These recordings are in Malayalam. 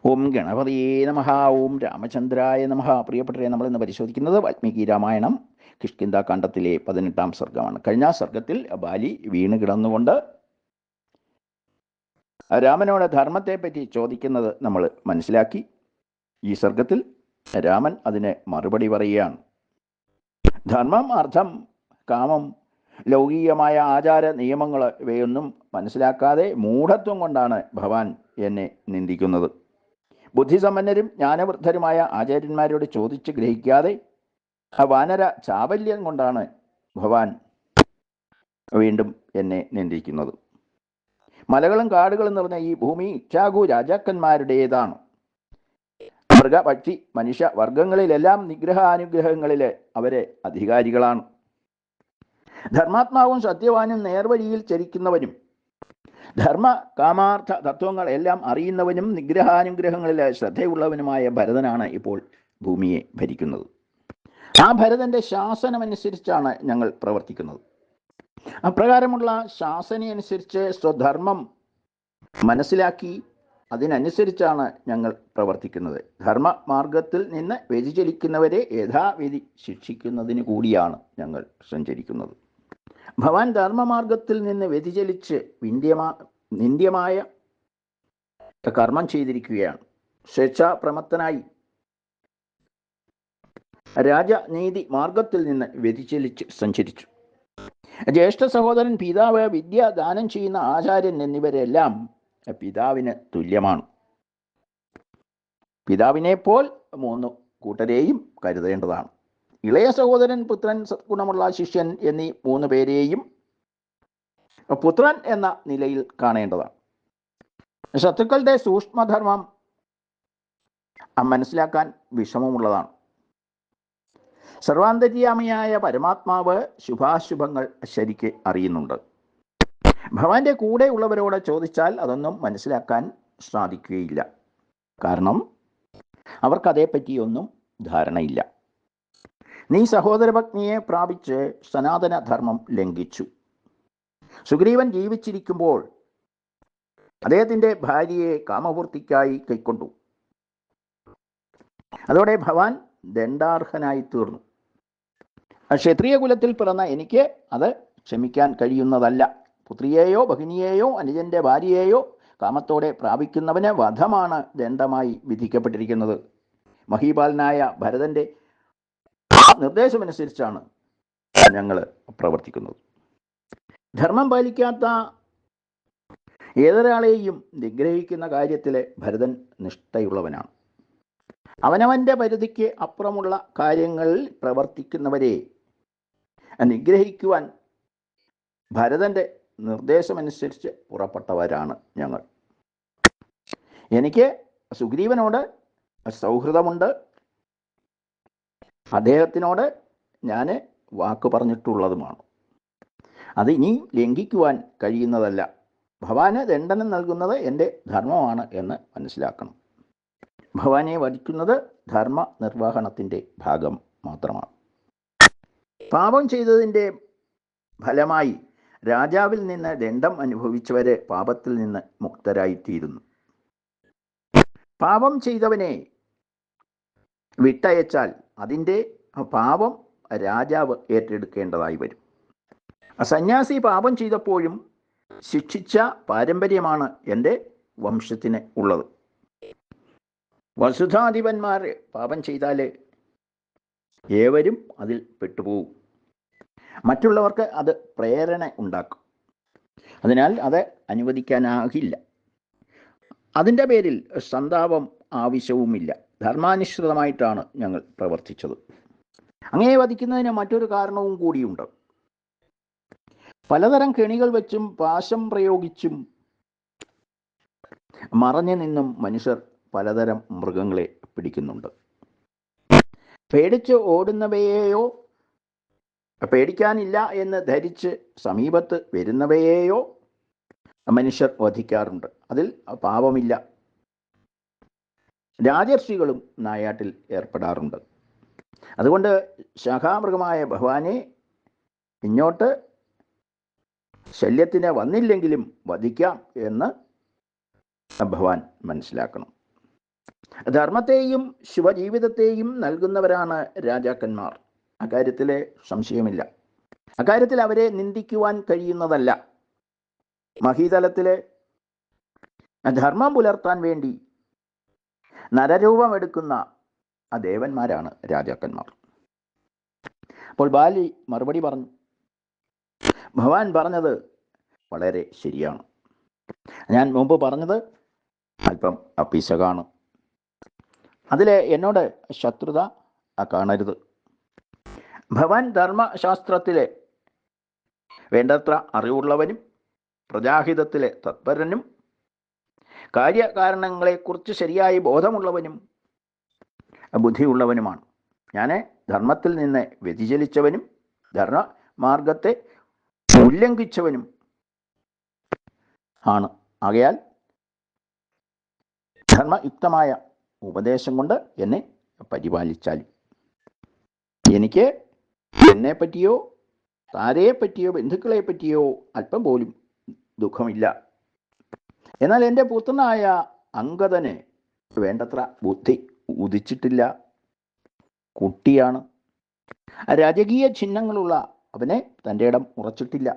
ഓം ഗണപതിയേ നമഃ. ഓം രാമചന്ദ്രായ നമഃ. പ്രിയപ്പെട്ടവരെ, നമ്മളിന്ന് പരിശോധിക്കുന്നത് വാൽമീകി രാമായണം കിഷ്കിന്ധാകാണ്ഡത്തിലെ 18-ാം സർഗമാണ്. കഴിഞ്ഞ സർഗത്തിൽ ബാലി വീണ് കിടന്നുകൊണ്ട് രാമനോട് ധർമ്മത്തെപ്പറ്റി ചോദിക്കുന്നത് നമ്മൾ മനസ്സിലാക്കി. ഈ സർഗത്തിൽ രാമൻ അതിന് മറുപടി പറയുകയാണ്. ധർമ്മം, അർത്ഥം, കാമം, ലൗകികമായ ആചാര നിയമങ്ങൾ ഇവയൊന്നും മനസ്സിലാക്കാതെ മൂഢത്വം കൊണ്ടാണ് ഭവാൻ എന്നെ നിന്ദിക്കുന്നത്. ബുദ്ധിസമ്പന്നരും ജ്ഞാനവൃദ്ധരുമായ ആചാര്യന്മാരോട് ചോദിച്ച് ഗ്രഹിക്കാതെ വാനര ചാബല്യം കൊണ്ടാണ് ഭവാൻ വീണ്ടും എന്നെ നിന്ദിക്കുന്നത്. മലകളും കാടുകളും നിറഞ്ഞ ഈ ഭൂമി ഇച്ഛാകു രാജാക്കന്മാരുടേതാണ്. മൃഗ, പക്ഷി, മനുഷ്യ വർഗങ്ങളിലെല്ലാം നിഗ്രഹാനുഗ്രഹങ്ങളിൽ അവരെ അധികാരികളാണ്. ധർമാത്മാവും സത്യവാനും നേർവഴിയിൽ ചരിക്കുന്നവനും ധർമ്മ കാമാർത്ഥ തത്വങ്ങൾ എല്ലാം അറിയുന്നവനും നിഗ്രഹാനുഗ്രഹങ്ങളിൽ ശ്രദ്ധയുള്ളവനുമായ ഭരതനാണ് ഇപ്പോൾ ഭൂമിയെ ഭരിക്കുന്നത്. ആ ഭരതന്റെ ശാസനമനുസരിച്ചാണ് ഞങ്ങൾ പ്രവർത്തിക്കുന്നത്. അപ്രകാരമുള്ള ശാസനയനുസരിച്ച് സ്വധർമ്മം മനസ്സിലാക്കി അതിനനുസരിച്ചാണ് ഞങ്ങൾ പ്രവർത്തിക്കുന്നത്. ധർമ്മമാർഗത്തിൽ നിന്ന് വ്യതിചലിക്കുന്നവരെ യഥാവിധി ശിക്ഷിക്കുന്നതിന് കൂടിയാണ് ഞങ്ങൾ സഞ്ചരിക്കുന്നത്. ഭവാൻ ധർമ്മമാർഗത്തിൽ നിന്ന് വ്യതിചലിച്ച് നിന്ദ്യമായ കർമ്മം ചെയ്തിരിക്കുകയാണ്. സ്വേച്ഛാപ്രമത്തനായി രാജനീതി മാർഗത്തിൽ നിന്ന് വ്യതിചലിച്ച് സഞ്ചരിച്ചു. ജ്യേഷ്ഠ സഹോദരൻ, പിതാവ്, വിദ്യ ദാനം ചെയ്യുന്ന ആചാര്യൻ എന്നിവരെല്ലാം പിതാവിന് തുല്യമാണ്. പിതാവിനെ പോൽ 3 കൂട്ടരെയും കരുതേണ്ടതാണ്. ഇളയ സഹോദരൻ, പുത്രൻ, സദ്ഗുണമുള്ള ശിഷ്യൻ എന്നീ 3 പേരെയും പുത്രൻ എന്ന നിലയിൽ കാണേണ്ടതാണ്. ശത്രുക്കളുടെ സൂക്ഷ്മധർമ്മം മനസ്സിലാക്കാൻ വിഷമമുള്ളതാണ്. സർവാന്തര്യാമിയായ പരമാത്മാവ് ശുഭാശുഭങ്ങൾ ശരിക്ക് അറിയുന്നുണ്ട്. ഭവാന്റെ കൂടെ ഉള്ളവരോട് ചോദിച്ചാൽ അതൊന്നും മനസ്സിലാക്കാൻ സാധിക്കുകയില്ല. കാരണം അവർക്കതേപ്പറ്റിയൊന്നും ധാരണയില്ല. നീ സഹോദരപത്നിയെ പ്രാപിച്ച് സനാതന ധർമ്മം ലംഘിച്ചു. സുഗ്രീവൻ ജീവിച്ചിരിക്കുമ്പോൾ അദ്ദേഹത്തിൻ്റെ ഭാര്യയെ കാമപൂർത്തിക്കായി കൈക്കൊണ്ടു. അതോടെ ഭവാൻ ദണ്ഡാർഹനായി തീർന്നു. ക്ഷത്രിയ കുലത്തിൽ പിറന്ന എനിക്ക് അത് ക്ഷമിക്കാൻ കഴിയുന്നതല്ല. പുത്രിയെയോ ഭഗിനിയെയോ അനുജന്റെ ഭാര്യയെയോ കാമത്തോടെ പ്രാപിക്കുന്നവന് വധമാണ് ദണ്ഡമായി വിധിക്കപ്പെട്ടിരിക്കുന്നത്. മഹീപാലനായ ഭരതന്റെ നിർദ്ദേശമനുസരിച്ചാണ് ഞങ്ങൾ പ്രവർത്തിക്കുന്നത്. ധർമ്മം പാലിക്കാത്ത ഏതൊരാളെയും നിഗ്രഹിക്കുന്ന കാര്യത്തിൽ ഭരതൻ നിഷ്ഠയുള്ളവനാണ്. അവനവൻ്റെ പരിധിക്ക് അപ്പുറമുള്ള കാര്യങ്ങളിൽ പ്രവർത്തിക്കുന്നവരെ നിഗ്രഹിക്കുവാൻ ഭരതന്റെ നിർദ്ദേശമനുസരിച്ച് പുറപ്പെട്ടവരാണ് ഞങ്ങൾ. എനിക്ക് സുഗ്രീവനോട് സൗഹൃദമുണ്ട്. അദ്ദേഹത്തിനോട് ഞാൻ വാക്ക് പറഞ്ഞിട്ടുള്ളതുമാണ്. അത് ഇനി ലംഘിക്കുവാൻ കഴിയുന്നതല്ല. ഭവാന് ദണ്ഡനം നൽകുന്നത് എൻ്റെ ധർമ്മമാണ് എന്ന് മനസ്സിലാക്കണം. ഭവാനെ വധിക്കുന്നത് ധർമ്മ നിർവഹണത്തിൻ്റെ ഭാഗം മാത്രമാണ്. പാപം ചെയ്തതിൻ്റെ ഫലമായി രാജാവിൽ നിന്ന് ദണ്ഡം അനുഭവിച്ചവരെ പാപത്തിൽ നിന്ന് മുക്തരായിത്തീരുന്നു. പാപം ചെയ്തവനെ വിട്ടയച്ചാൽ അതിൻ്റെ പാപം രാജാവ് ഏറ്റെടുക്കേണ്ടതായി വരും. സന്യാസി പാപം ചെയ്തപ്പോഴും ശിക്ഷിച്ച പാരമ്പര്യമാണ് എൻ്റെ വംശത്തിന് ഉള്ളത്. വസുധാധിപന്മാർ പാപം ചെയ്താൽ ഏവരും അതിൽ പെട്ടുപോകും. മറ്റുള്ളവർക്ക് അത് പ്രേരണ ഉണ്ടാക്കും. അതിനാൽ അത് അനുവദിക്കാനാകില്ല. അതിൻ്റെ പേരിൽ സന്താപം ആവശ്യവുമില്ല. ധർമാനുസൃതമായിട്ടാണ് ഞങ്ങൾ പ്രവർത്തിച്ചത്. അങ്ങയെ വധിക്കുന്നതിന് മറ്റൊരു കാരണവും കൂടിയുണ്ട്. പലതരം കെണികൾ വെച്ചും പാശം പ്രയോഗിച്ചും മറഞ്ഞു നിന്നും മനുഷ്യർ പലതരം മൃഗങ്ങളെ പിടിക്കുന്നുണ്ട്. പേടിച്ച് ഓടുന്നവയെയോ പേടിക്കാനില്ല എന്ന് ധരിച്ച് സമീപത്ത് വരുന്നവയെയോ മനുഷ്യർ വധിക്കാറുണ്ട്. അതിൽ പാപമില്ല. രാജർഷികളും നായാട്ടിൽ ഏർപ്പെടാറുണ്ട്. അതുകൊണ്ട് ശാഖാമൃഗമായ ഭഗവാനെ ഇങ്ങോട്ട് ശല്യത്തിന് വന്നില്ലെങ്കിലും വധിക്കാം എന്ന് ഭഗവാൻ മനസ്സിലാക്കണം. ധർമ്മത്തെയും ശുഭജീവിതത്തെയും നൽകുന്നവരാണ് രാജാക്കന്മാർ. അക്കാര്യത്തിൽ സംശയമില്ല. അക്കാര്യത്തിൽ അവരെ നിന്ദിക്കുവാൻ കഴിയുന്നതല്ല. മഹീതലത്തിൽ ധർമ്മം പുലർത്താൻ വേണ്ടി നരരൂപമെടുക്കുന്ന ആ ദേവന്മാരാണ് രാജാക്കന്മാർ. അപ്പോൾ ബാലി മറുപടി പറഞ്ഞു, ഭഗവാൻ പറഞ്ഞത് വളരെ ശരിയാണ്. ഞാൻ മുമ്പ് പറഞ്ഞത് അല്പം പിശകാണ്. അതിൽ എന്നോട് ശത്രുത കാണരുത്. ഭഗവാൻ ധർമ്മശാസ്ത്രത്തിലെ വേണ്ടത്ര അറിവുള്ളവനും പ്രജാഹിതത്തിലെ തത്പരനും കാര്യകാരണങ്ങളെക്കുറിച്ച് ശരിയായി ബോധമുള്ളവനും ബുദ്ധിയുള്ളവനുമാണ്. ഞാൻ ധർമ്മത്തിൽ നിന്ന് വ്യതിചലിച്ചവനും ധർമ്മമാർഗത്തെ ഉല്ലംഘിച്ചവനും ആണ്. ആകയാൽ ധർമ്മയുക്തമായ ഉപദേശം കൊണ്ട് എന്നെ പരിപാലിച്ചാലും എനിക്ക് എന്നെ പറ്റിയോ താരയെ പറ്റിയോ ബന്ധുക്കളെ പറ്റിയോ അല്പം പോലും ദുഃഖമില്ല. എന്നാൽ എൻ്റെ പുത്രനായ അംഗദന് വേണ്ടത്ര ബുദ്ധി ഉദിച്ചിട്ടില്ല. കുട്ടിയാണ്. രാജകീയ ചിഹ്നങ്ങളുള്ള അവനെ തൻ്റെ ഇടം ഉറച്ചിട്ടില്ല.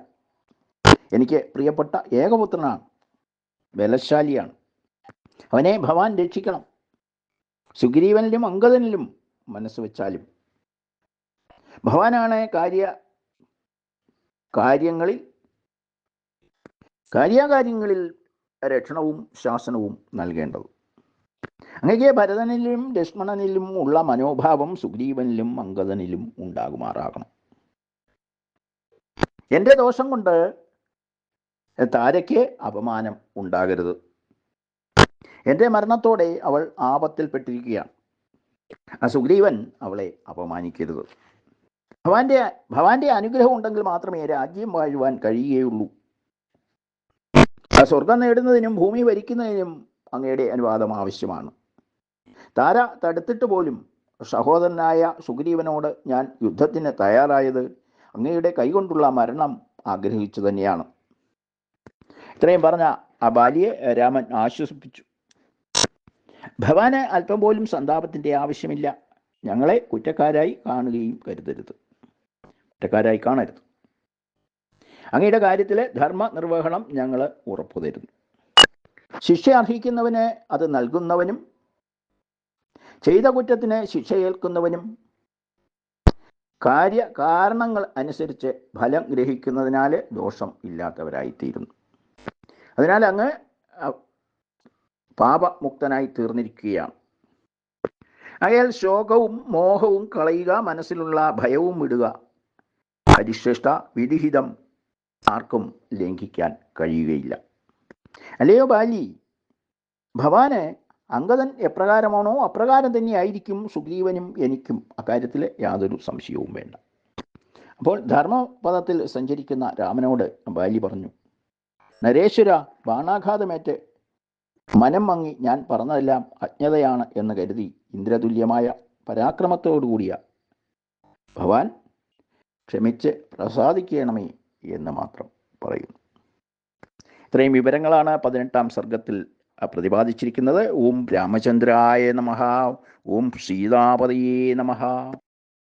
എനിക്ക് പ്രിയപ്പെട്ട ഏകപുത്രനാണ്, ബലശാലിയാണ്. അവനെ ഭഗവാൻ രക്ഷിക്കണം. സുഗ്രീവനിലും അംഗദനിലും മനസ്സ് വെച്ചാലും ഭഗവാനാണ് കാര്യകാര്യങ്ങളിൽ രക്ഷണവും ശാസനവും നൽകേണ്ടത്. അങ്ങനെ ഭരതനിലും ലക്ഷ്മണനിലും ഉള്ള മനോഭാവം സുഗ്രീവനിലും അംഗദനിലും ഉണ്ടാകുമാറാകണം. എൻ്റെ ദോഷം കൊണ്ട് താരയ്ക്ക് അപമാനം ഉണ്ടാകരുത്. എൻ്റെ മരണത്തോടെ അവൾ ആപത്തിൽപ്പെട്ടിരിക്കുകയാണ്. ആ സുഗ്രീവൻ അവളെ അപമാനിക്കരുത്. ഭഗവാന്റെ അനുഗ്രഹം ഉണ്ടെങ്കിൽ മാത്രമേ രാജ്യം വാഴുവാൻ കഴിയുകയുള്ളൂ. സ്വർഗം നേടുന്നതിനും ഭൂമി ഭരിക്കുന്നതിനും അങ്ങയുടെ അനുവാദം ആവശ്യമാണ്. താര തടുത്തിട്ട് പോലും സഹോദരനായ സുഗ്രീവനോട് ഞാൻ യുദ്ധത്തിന് തയ്യാറായത് അങ്ങയുടെ കൈകൊണ്ടുള്ള മരണം ആഗ്രഹിച്ചു തന്നെയാണ്. ഇത്രയും പറഞ്ഞ ആ ബാലിയെ രാമൻ ആശ്വസിപ്പിച്ചു. ഭഗവാന് അല്പം പോലും സന്താപത്തിൻ്റെ ആവശ്യമില്ല. ഞങ്ങളെ കുറ്റക്കാരായി കാണുകയും കരുതരുത്. കുറ്റക്കാരായി കാണരുത്. അങ്ങയുടെ കാര്യത്തിൽ ധർമ്മ നിർവഹണം ഞങ്ങൾ ഉറപ്പു തരുന്നു. ശിക്ഷ അർഹിക്കുന്നവന് അത് നൽകുന്നവനും ചെയ്ത കുറ്റത്തിന് ശിക്ഷയേൽക്കുന്നവനും കാര്യകാരണങ്ങൾ അനുസരിച്ച് ഫലം ഗ്രഹിക്കുന്നതിനാൽ ദോഷം ഇല്ലാത്തവരായിത്തീരുന്നു. അതിനാൽ അങ്ങ് പാപമുക്തനായി തീർന്നിരിക്കുകയാണ്. അയാൾ ശോകവും മോഹവും കളയുക, മനസ്സിലുള്ള ഭയവും വിടുക. പരിശ്രേഷ്ഠ വിധിഹിതം ആർക്കും ലംഘിക്കാൻ കഴിയുകയില്ല. അല്ലയോ ബാലി, ഭഗവാന് അംഗദൻ എപ്രകാരമാണോ അപ്രകാരം തന്നെയായിരിക്കും സുഗ്രീവനും എനിക്കും. അക്കാര്യത്തിൽ യാതൊരു സംശയവും വേണ്ട. അപ്പോൾ ധർമ്മപദത്തിൽ സഞ്ചരിക്കുന്ന രാമനോട് ബാലി പറഞ്ഞു, നരേശ്വര, ബാണാഘാതമേറ്റ് മനം മങ്ങി ഞാൻ പറഞ്ഞതെല്ലാം അജ്ഞതയാണ് എന്ന് കരുതി ഇന്ദ്രതുല്യമായ പരാക്രമത്തോടുകൂടിയ ഭഗവാൻ ക്ഷമിച്ച് പ്രസാദിക്കണമേ എന്ന് മാത്രം പറയുന്നു. ഇത്രയും വിവരങ്ങളാണ് 18-ാം സർഗത്തിൽ പ്രതിപാദിച്ചിരിക്കുന്നത്. ഓം രാമചന്ദ്രായ നമഃ. ഓം സീതാപതയേ നമഃ.